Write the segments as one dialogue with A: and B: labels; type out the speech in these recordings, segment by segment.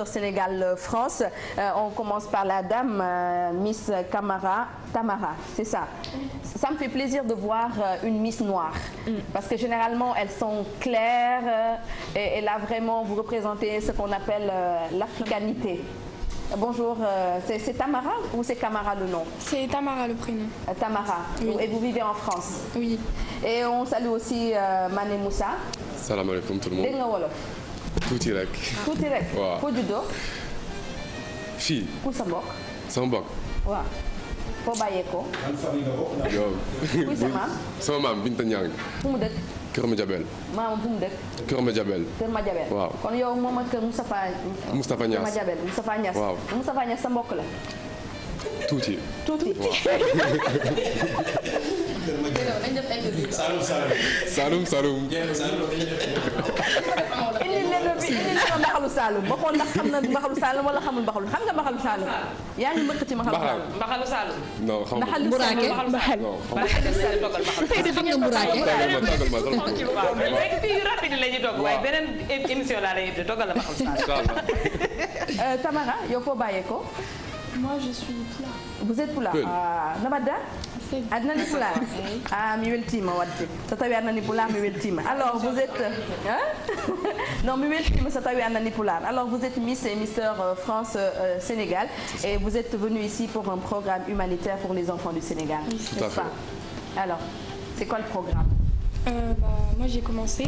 A: Sénégal-France. On commence par la dame, Miss Tamara, c'est ça. Ça me fait plaisir de voir une Miss noire, parce que généralement elles sont claires et là vraiment vous représentez ce qu'on appelle l'africanité. Bonjour, c'est Tamara ou c'est Camara le nom?
B: C'est Tamara le prénom.
A: Tamara, oui. Et vous vivez en France?
B: Oui.
A: Et on salue aussi Mané Moussa.
C: Salam alaikum tout le monde.
A: Dégg nga wolof?
C: Tuuti rek.
A: Tuuti rek.
C: waaw.
A: Foo juddoo?
C: Fii.
A: Ku sa mbokk?
C: Sama mbokk.
A: waaw. Foo bàyyeekoo?
C: yow.
A: Kuy sa maam?
C: Sama maam Binta Ñang.
A: Fu mu dëkk?
C: Kër Madiabel.
A: maamam fu mu dëkk?
C: Kër Madiabel.
A: Kër Madiabel.
C: waaw.
A: kon yow moom ak kër Moustapha
C: Niass.
A: Kër Madiabel Moustapha Niass.
C: waaw.
A: Moustapha Niass sa mbokk la?
C: Tuuti.
A: Tuuti.
C: Saloum Saloum.
A: indi leen ma mbaxalu Saloum ba xool ndax xam na mbaxalu Saloum wala xamul mbaxalu xam nga mbaxalu Saloum yaa ngi mëkk ci mbaxalu Saloum.
D: mbaxalu Saloum.
C: non xam nga
A: Mburaake
D: tey de
E: xam nga Mburaake.
C: tàggal ma
D: waaw léegi fii rapide la ñuy togg waaye beneen émission laa lay invité toggal la mbaxalu Saloum.
A: Tamara yow foo bàyyeekoo?
B: Moi, je suis Pula.
A: Vous êtes Pula? Nabadda? Adna ni Pula? Ah, mi weltima wadde. So tawi adna ni Pula, mi weltima. Alors, vous êtes... Hein? Non, mi weltima so tawi adna ni Pula. Alors, vous êtes Miss et Mister France Sénégal et vous êtes venu ici pour un programme humanitaire pour les enfants du Sénégal.
B: Oui,
C: tout à fait.
A: Alors, c'est quoi le programme?
B: Moi j'ai commencé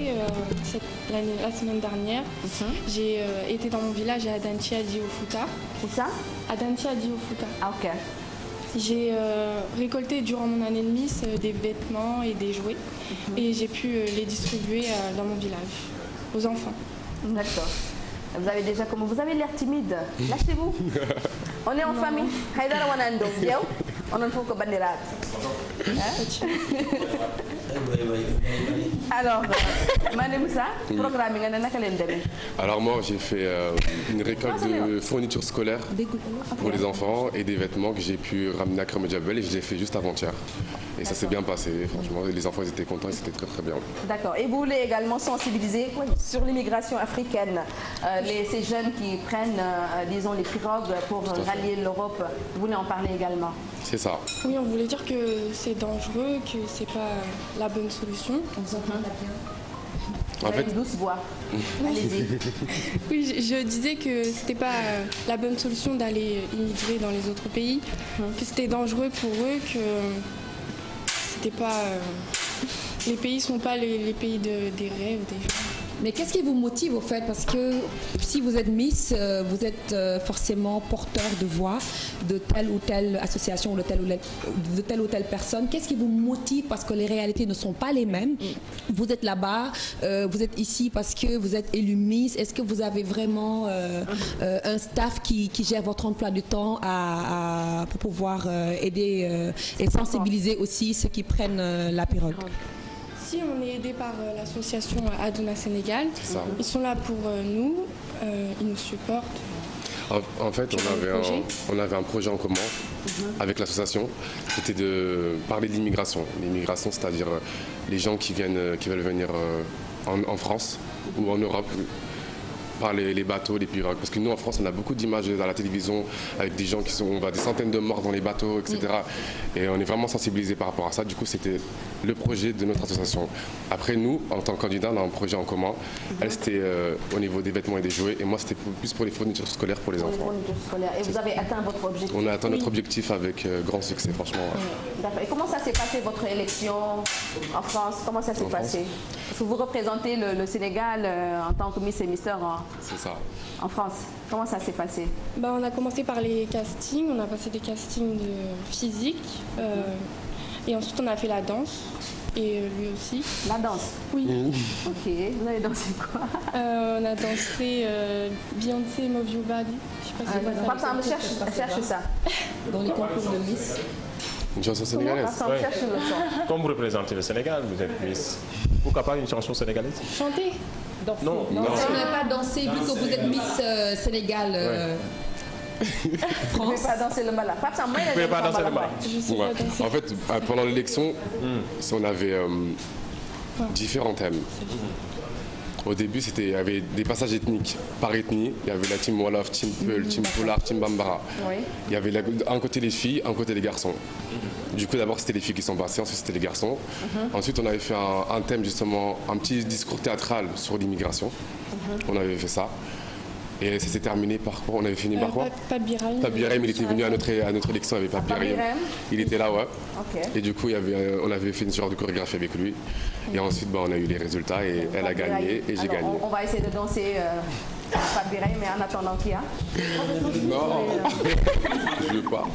B: la semaine dernière. J'ai été dans mon village à Adanti à Diofouta.
A: Où ça?
B: Adanti à Diofouta.
A: Ah, ok.
B: J'ai récolté durant mon année de Miss des vêtements et des jouets et j'ai pu les distribuer dans mon village aux enfants.
A: D'accord. Vous avez déjà comment? Vous avez l'air timide. Lâchez-vous. On est en famille. Haydara Wanando. Yow, on en faut que bandirat. Alors, Mané Moussa, programme nga ne naka leen demee?
C: Alors moi j'ai fait une récolte de fournitures scolaires pour les enfants et des vêtements que j'ai pu ramener à Kër Madiabel et je l'ai fait juste avant-hier. Et ça s'est bien passé, franchement, les enfants ils étaient contents et c'était très très bien.
A: D'accord. Et vous voulez également sensibiliser sur l'immigration africaine, ces jeunes qui prennent, disons, les pirogues pour rallier l'Europe. Vous voulez en parler également?
C: C'est ça.
B: Oui, on voulait dire que c'est dangereux, que c'est pas la bonne solution.
C: En fait,
A: une douce voix. Allez-y.
B: Oui, je disais que c'était pas la bonne solution d'aller immigrer dans les autres pays, que c'était dangereux pour eux, que c'était pas les pays sont pas les pays des rêves des gens.
E: Mais qu'est-ce qui vous motive au fait? Parce que si vous êtes Miss, vous êtes forcément porteur de voix de telle ou telle association, de telle ou telle personne. Qu'est-ce qui vous motive? Parce que les réalités ne sont pas les mêmes. Vous êtes là-bas, vous êtes ici parce que vous êtes élu Miss. Est-ce que vous avez vraiment un staff qui gère votre emploi du temps pour pouvoir aider et sensibiliser aussi ceux qui prennent la pirogue?
B: Si on est aidé par l'association Aduna Sénégal, ils sont là pour nous, ils nous supportent.
C: En fait, on avait un projet en commun avec l'association, c'était de parler de l'immigration. L'immigration, c'est-à-dire les gens qui veulent venir en France ou en Europe par les bateaux, les pirogues. Parce que nous, en France, on a beaucoup d'images à la télévision avec des gens on voit des centaines de morts dans les bateaux, etc. Et on est vraiment sensibilisés par rapport à ça. Du coup, c'était le projet de notre association. Après, nous, en tant que candidats, on a un projet en commun. Elle, c'était au niveau des vêtements et des jouets. Et moi, c'était plus pour les fournitures scolaires pour les enfants.
A: Et vous avez atteint votre objectif?
C: On a atteint notre objectif avec grand succès, franchement.
A: D'accord. Et comment ça s'est passé, votre élection en France? Comment ça s'est passé? Parce que vous représentez le Sénégal en tant que Miss et Mister
C: C'est ça.
A: En France. Comment ça s'est passé?
B: On a commencé par les castings, on a passé des castings de physique et ensuite on a fait la danse et lui aussi.
A: La danse?
B: Oui.
A: Ok, vous avez dansé quoi?
B: On a dansé Beyoncé Move Your Body. Je sais pas si
A: c'est ça. Cherche ça.
E: Dans les concours de Miss.
C: Une chanson sénégalaise.
F: Comme vous représentez le Sénégal, vous êtes Miss. Pourquoi pas une chanson sénégalaise?
B: Chanter?
F: Non.
E: On n'a pas dansé vu que vous êtes Miss Sénégal.
C: Vous
A: ne pouvez pas danser le mbala.
F: Vous ne pouvez pas danser le mbala.
C: En fait, pendant l'élection, on avait différents thèmes. Au début, il y avait des passages ethniques par ethnie. Il y avait la team Wolof, team Peul, team Pulaar, team Bambara.
A: Oui.
C: Il y avait un côté les filles, un côté les garçons. Du coup, d'abord, c'était les filles qui sont passées, ensuite, c'était les garçons. Ensuite, on avait fait un thème, justement, un petit discours théâtral sur l'immigration. On avait fait ça. Et ça s'est terminé par quoi? On avait fini par quoi?
B: Pape Birahim.
C: Pape Birahim, il était venu à notre élection avec Pape Birahim. Il était là, ouais.
A: Ok.
C: Et du coup, on avait fait une genre de chorégraphie avec lui. Et ensuite, on a eu les résultats et elle a gagné et j'ai gagné.
A: On va essayer de danser Pape Birahim, mais en attendant qui a?
C: Non, je veux pas.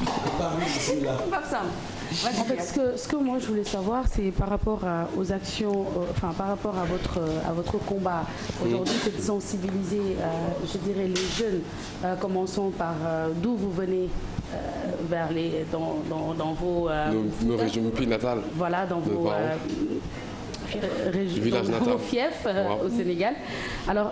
A: Pape Sam.
G: En fait, ce que moi je voulais savoir, c'est par rapport aux actions, par rapport à votre combat. Aujourd'hui, c'est de sensibiliser, je dirais, les jeunes. Commençons par d'où vous venez dans vos...
C: nos régions pays natales.
G: Voilà, dans vos...
C: Village natal.
G: Fief au Sénégal. Alors,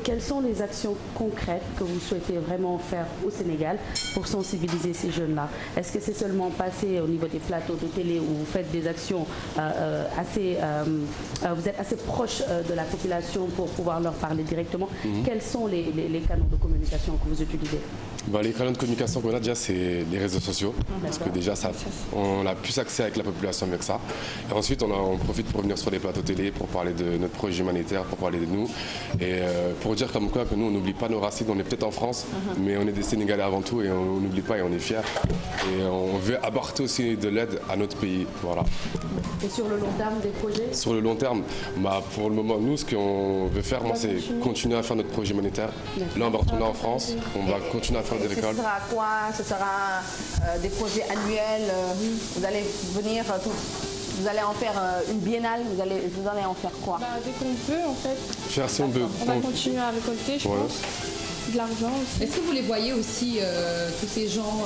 G: quelles sont les actions concrètes que vous souhaitez vraiment faire au Sénégal pour sensibiliser ces jeunes-là? Est-ce que c'est seulement passer au niveau des plateaux de télé où vous faites des actions vous êtes assez proche de la population pour pouvoir leur parler directement? Quels sont les canaux de communication que vous utilisez?
C: Les canaux de communication qu'on a déjà, c'est les réseaux sociaux. Parce que déjà, on a plus accès avec la population avec ça. Et ensuite, on profite pour venir sur les plateaux télé pour parler de notre projet humanitaire, pour parler de nous. Et pour dire comme quoi que nous, on n'oublie pas nos racines. On est peut-être en France, mais on est des Sénégalais avant tout et on n'oublie pas et on est fiers. Et on veut apporter aussi de l'aide à notre pays. Voilà.
G: Et sur le long terme, des projets?
C: Sur le long terme, pour le moment, nous, ce qu'on veut faire, c'est continuer à faire notre projet humanitaire. Là, on va retourner en France. On va continuer à faire des récoltes.
A: Ce sera quoi? Ce sera des projets annuels. Vous allez venir, vous allez en faire une biennale. Vous allez en faire quoi?
B: Dès qu'on peut, en fait.
C: Faire si on peut.
B: On va continuer à récolter, je pense. De l'argent aussi.
E: Est-ce que vous les voyez aussi, tous ces gens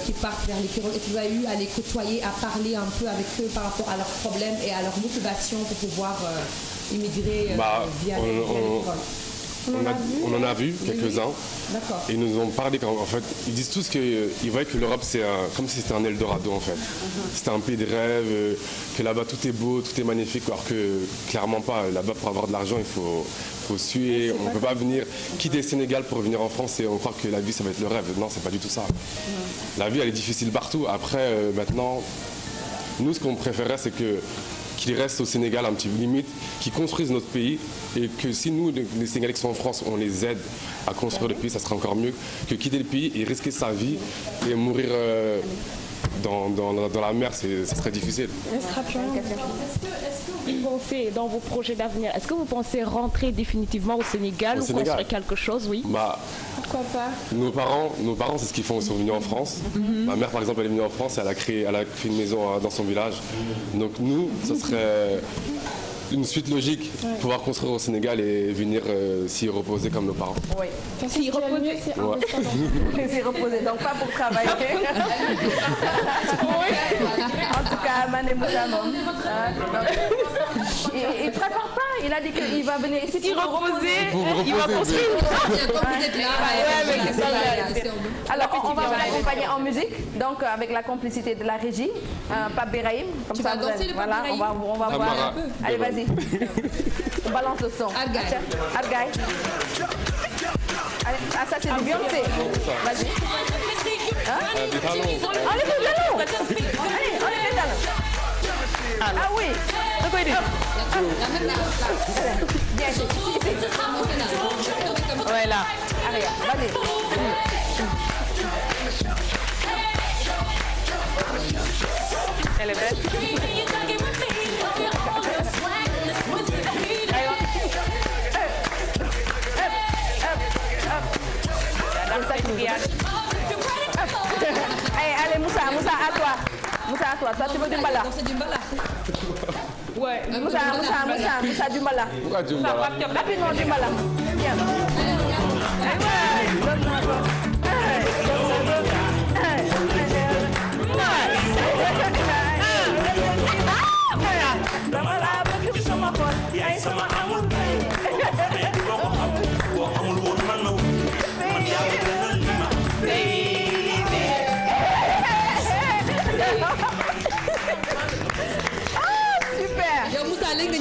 E: qui partent vers les Kirol? Est-ce que vous avez eu à les côtoyer, à parler un peu avec eux par rapport à leurs problèmes et à leur motivation pour pouvoir immigrer via les Kirol?
C: On en a vu quelques-uns.
E: D'accord.
C: Et ils nous ont parlé, en fait, ils disent tous qu'ils voient que l'Europe, c'est comme si c'était un Eldorado, en fait. C'était un pays de rêve, que là-bas tout est beau, tout est magnifique, alors que clairement pas. Là-bas, pour avoir de l'argent, il faut suer. On ne peut pas venir quitter le Sénégal pour venir en France et on croit que la vie, ça va être le rêve. Non, c'est pas du tout ça. La vie, elle est difficile partout. Après, maintenant, nous, ce qu'on préférerait, c'est qu'ils restent au Sénégal un petit peu limite, qu'ils construisent notre pays et que si nous, les Sénégalais qui sont en France, on les aide à construire le pays, ça sera encore mieux que quitter le pays et risquer sa vie et mourir dans la mer, ça serait difficile.
H: Est-ce que vous pensez, dans vos projets d'avenir, est-ce que vous pensez rentrer définitivement au Sénégal ou construire quelque chose? Oui.
B: Pourquoi pas?
C: Nos parents, c'est ce qu'ils font, ils sont venus en France. Ma mère, par exemple, elle est venue en France, elle a créé une maison dans son village. Donc nous, ce serait une suite logique, pouvoir construire au Sénégal et venir s'y reposer comme nos parents.
A: Oui.
B: S'y reposer, c'est
A: S'y reposer, donc pas pour travailler. En tout cas, Mané Moutamom. Il ne prépare pas, il a dit qu'il va venir ici
H: s'y reposer, il va construire.
A: Alors, on va vous accompagner en musique, donc avec la complicité de la régie, Pape Birahim. Comme
E: tu vas danser le Pape Birahim?
A: On va voir un peu. Allez, vas-y. On balance le son. Argaï. Ça, c'est du Beyoncé. Vas-y.
C: Des talons.
A: Allez, des talons. Allez, on les talons. Ah oui. De quoi il dit? Bien, ici.
H: Ouais, là.
A: Allez, vas-y.
H: Elle est belle.
A: Allez, Moussa, à toi. Toi, tu veux du mbala?
H: Ouais.
A: Moussa, du mbala.
C: Pourquoi du mbala?
A: Rapidement, du mbala. Viens.
E: Yow Moussa léegi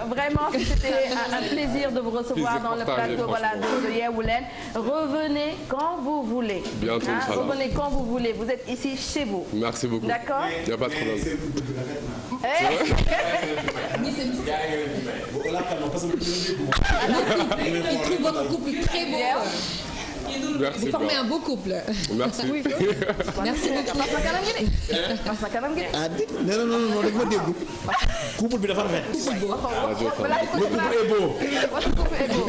A: Vraiment, c'était un plaisir de vous recevoir dans le plateau de Yeewu Leen. Revenez quand vous voulez.
C: Bientôt,
A: revenez quand vous voulez. Vous êtes ici chez vous.
C: Merci beaucoup.
A: D'accord?
C: Il n'y a pas de problème.
E: Il trouve votre couple très beau.
C: Merci.
E: Vous formez un beau couple.
C: Merci.
E: Merci beaucoup.
I: Non, rek ma dégg. Couple bi dafa rafet.
A: Votre couple est beau.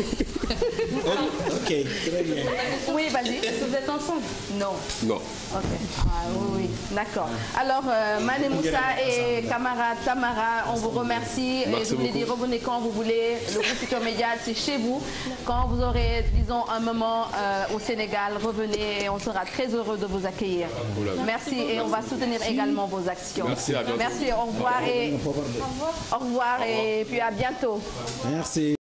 I: Ok, très bien.
A: Oui, vas-y. Est-ce que vous êtes ensemble? Non.
C: Non.
A: Ok. Ah oui, d'accord. Alors, Mané Moussa et camarade Tamara, on vous remercie.
C: Merci
A: et je voulais dire, revenez quand vous voulez. Le groupe Futurs Médias, c'est chez vous. Quand vous aurez, disons, un moment au Sénégal, revenez et on sera très heureux de vous accueillir. Merci et on va soutenir également vos actions.
C: Merci, à bientôt.
A: Merci, au revoir et puis à bientôt.
I: Merci.